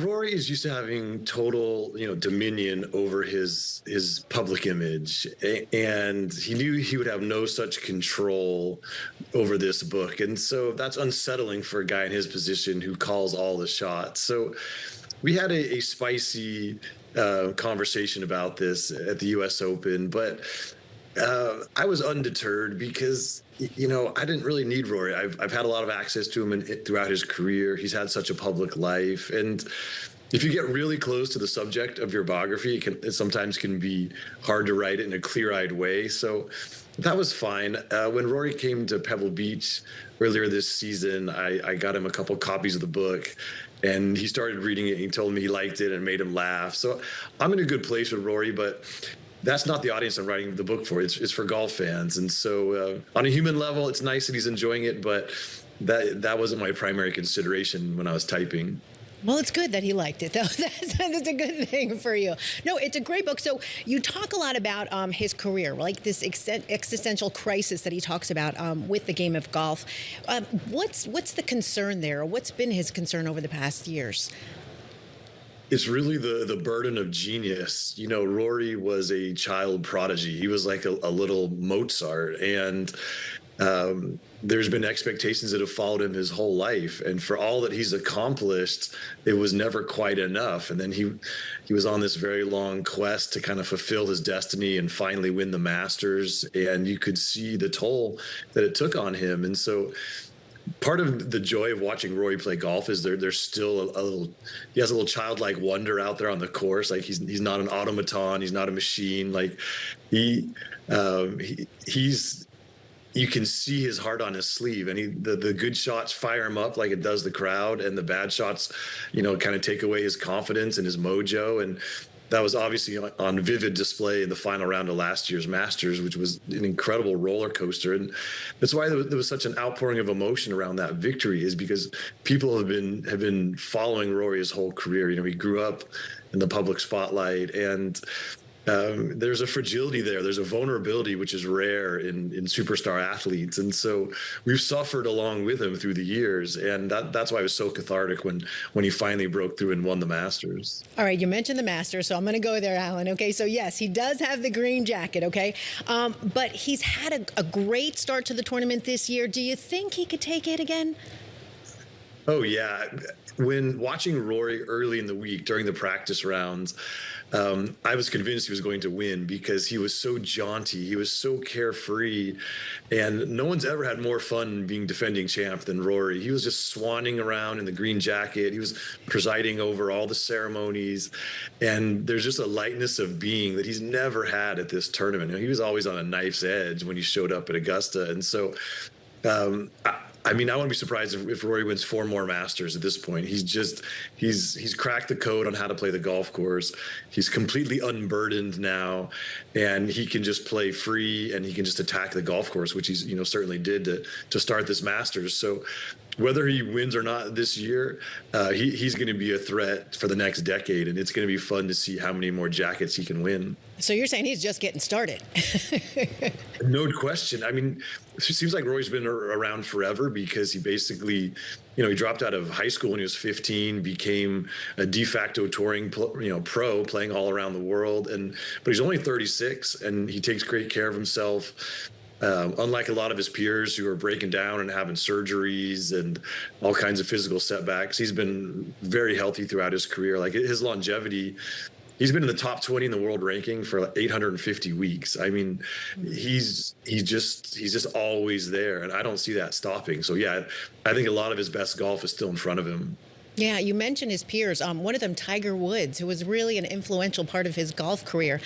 Rory is used to having total, dominion over his public image, and he knew he would have no such control over this book, and so that's unsettling for a guy in his position who calls all the shots. So we had a spicy conversation about this at the U.S. Open, but I was undeterred because I didn't really need Rory. I've had a lot of access to him throughout his career. He's had such a public life, and if you get really close to the subject of your biography, it sometimes can be hard to write it in a clear-eyed way. So that was fine. When Rory came to Pebble Beach earlier this season, I got him a couple copies of the book, and he started reading it. And he told me he liked it and made him laugh. So I'm in a good place with Rory, but that's not the audience I'm writing the book for. It's for golf fans. And so on a human level, it's nice that he's enjoying it, but that wasn't my primary consideration when I was typing. Well, it's good that he liked it, though. That's a good thing for you. No, it's a great book. So you talk a lot about his career, like this existential crisis that he talks about with the game of golf. What's the concern there? What's been his concern over the past years? It's really the burden of genius. Rory was a child prodigy. He was like a little Mozart, and there's been expectations that have followed him his whole life. And for all that he's accomplished, it was never quite enough. And then he was on this very long quest to kind of fulfill his destiny and finally win the Masters. And you could see the toll that it took on him. And so part of the joy of watching Rory play golf is there's still he has a little childlike wonder out there on the course. Like he's not an automaton. He's not a machine. Like he's you can see his heart on his sleeve, and the good shots fire him up like it does the crowd, and the bad shots, kind of take away his confidence and his mojo. And that was obviously on vivid display in the final round of last year's Masters, which was an incredible roller coaster. And that's why there was such an outpouring of emotion around that victory, is because people have been following Rory his whole career. He grew up in the public spotlight, and there's a fragility there. There's a vulnerability which is rare in superstar athletes. And so we've suffered along with him through the years. And that's why it was so cathartic when he finally broke through and won the Masters. All right, you mentioned the Masters, so I'm going to go there, Alan. Okay, so yes, he does have the green jacket, okay? But he's had a great start to the tournament this year. Do you think he could take it again? Oh, yeah. When watching Rory early in the week during the practice rounds, I was convinced he was going to win because he was so jaunty. He was so carefree. And no one's ever had more fun being defending champ than Rory. He was just swanning around in the green jacket. He was presiding over all the ceremonies. And there's just a lightness of being that he's never had at this tournament. He was always on a knife's edge when he showed up at Augusta. And so I wouldn't be surprised if Rory wins 4 more Masters at this point. He's cracked the code on how to play the golf course. He's completely unburdened now, and he can just play free, and he can just attack the golf course, which he's certainly did to start this Masters. So whether he wins or not this year, he's going to be a threat for the next decade, and it's going to be fun to see how many more jackets he can win. So you're saying he's just getting started? No question. It seems like Rory's been around forever because he basically, he dropped out of high school when he was 15, became a de facto touring, pro, playing all around the world. But he's only 36, and he takes great care of himself. Unlike a lot of his peers who are breaking down and having surgeries and all kinds of physical setbacks, he's been very healthy throughout his career. Like his longevity, he's been in the top 20 in the world ranking for 850 weeks. He's just always there, and I don't see that stopping. So yeah, I think a lot of his best golf is still in front of him. Yeah, you mentioned his peers. One of them, Tiger Woods, who was really an influential part of his golf career,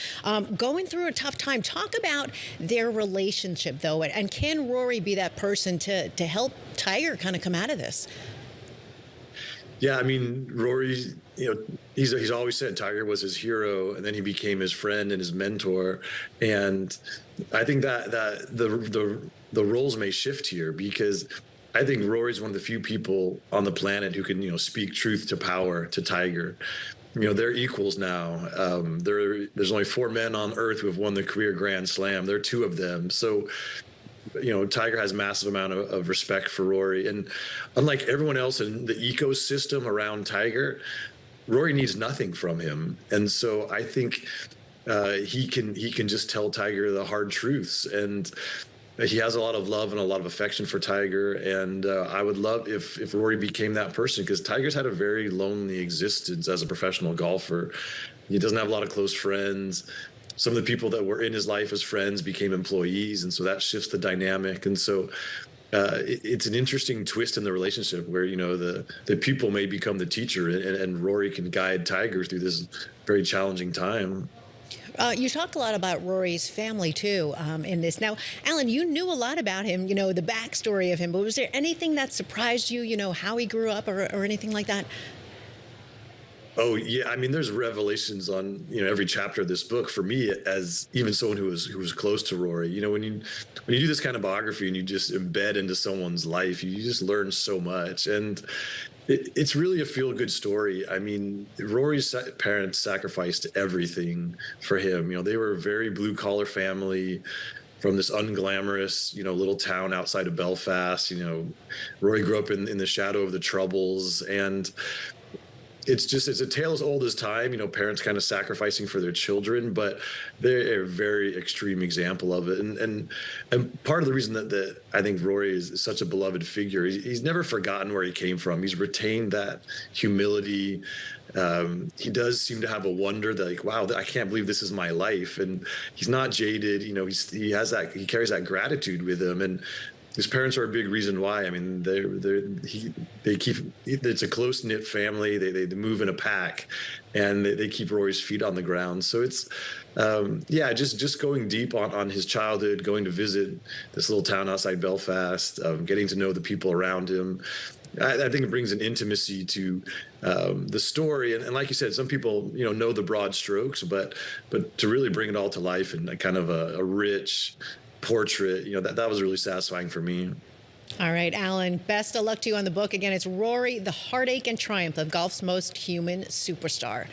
going through a tough time. Talk about their relationship, though, and can Rory be that person to help Tiger kind of come out of this? Yeah, Rory, he's always said Tiger was his hero, and then he became his friend and his mentor. And I think that the roles may shift here, because I think Rory's one of the few people on the planet who can, speak truth to power to Tiger. They're equals now. There's only 4 men on earth who have won the career Grand Slam. There are 2 of them. So, Tiger has massive amount of respect for Rory. And unlike everyone else in the ecosystem around Tiger, Rory needs nothing from him, and so I think he can just tell Tiger the hard truths, and he has a lot of love and a lot of affection for Tiger. And I would love if Rory became that person, because Tiger's had a very lonely existence as a professional golfer. He doesn't have a lot of close friends. Some of the people that were in his life as friends became employees, and so that shifts the dynamic. And so it's an interesting twist in the relationship where, the pupil may become the teacher, and Rory can guide Tiger through this very challenging time. You talk a lot about Rory's family, too, in this. Now, Alan, you knew a lot about him, the backstory of him, but was there anything that surprised you, how he grew up or anything like that? Oh yeah, I mean, there's revelations on every chapter of this book for me, as even someone who was close to Rory. When you do this kind of biography and you just embed into someone's life, you just learn so much, and it's really a feel-good story. I mean, Rory's parents sacrificed everything for him. They were a very blue-collar family from this unglamorous, little town outside of Belfast. Rory grew up in the shadow of the Troubles, and it's a tale as old as time, parents kind of sacrificing for their children, but they're a very extreme example of it. And part of the reason that I think Rory is such a beloved figure, he's never forgotten where he came from. He's retained that humility. He does seem to have a wonder that, like, wow, I can't believe this is my life. And he's not jaded. He carries that gratitude with him. And his parents are a big reason why. I mean, they keep, it's a close knit family. They move in a pack, and they keep Rory's feet on the ground. So it's, just going deep on his childhood, going to visit this little town outside Belfast, getting to know the people around him. I think it brings an intimacy to the story, and like you said, some people know the broad strokes, but to really bring it all to life in a kind of a rich portrait, that was really satisfying for me. All right, Alan, best of luck to you on the book. Again, it's Rory, The Heartache and Triumph of Golf's Most Human Superstar.